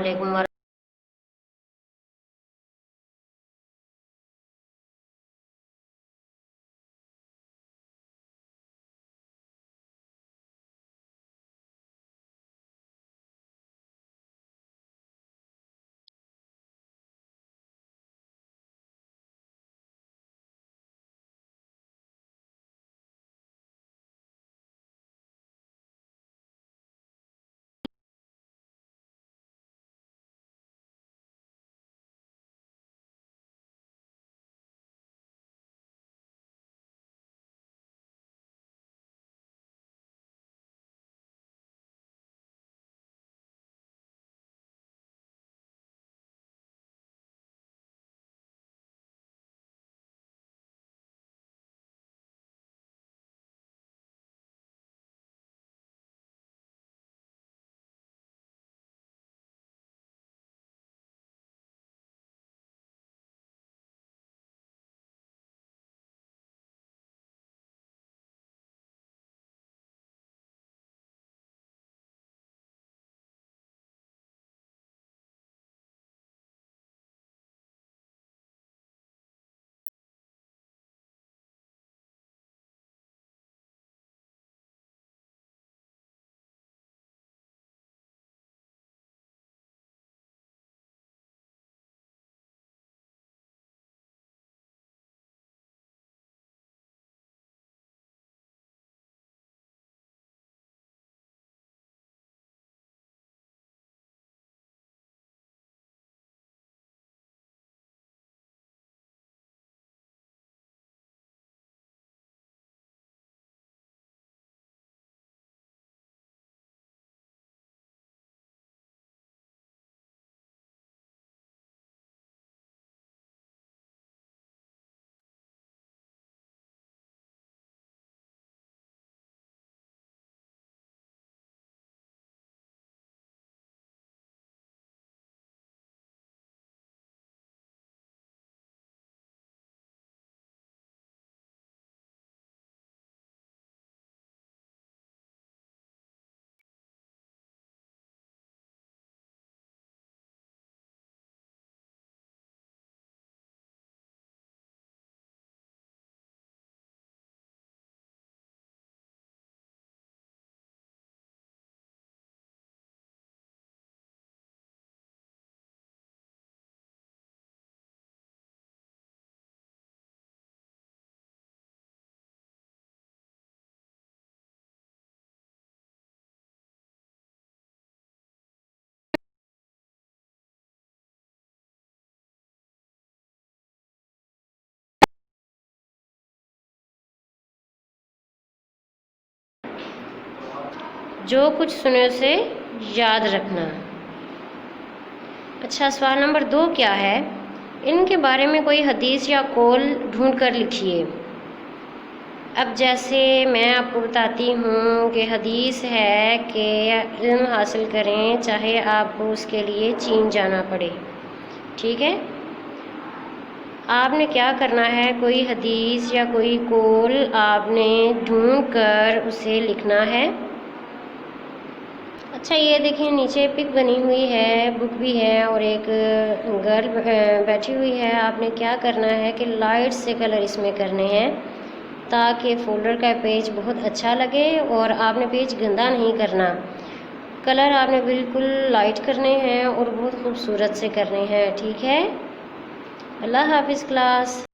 वालेकुम। जो कुछ सुने उसे याद रखना। अच्छा, सवाल नंबर 2 क्या है? इनके बारे में कोई हदीस या कौल ढूंढ कर लिखिए। अब जैसे मैं आपको बताती हूँ कि हदीस है कि इल्म हासिल करें चाहे आपको उसके लिए चीन जाना पड़े। ठीक है, आपने क्या करना है, कोई हदीस या कोई कौल आपने ढूंढ कर उसे लिखना है। अच्छा, ये देखिए नीचे पिक बनी हुई है, बुक भी है और एक गर्ल बैठी हुई है। आपने क्या करना है कि लाइट से कलर इसमें करने हैं ताकि फोल्डर का पेज बहुत अच्छा लगे और आपने पेज गंदा नहीं करना। कलर आपने बिल्कुल लाइट करने हैं और बहुत खूबसूरत से करने हैं। ठीक है, अल्लाह हाफिज़ क्लास।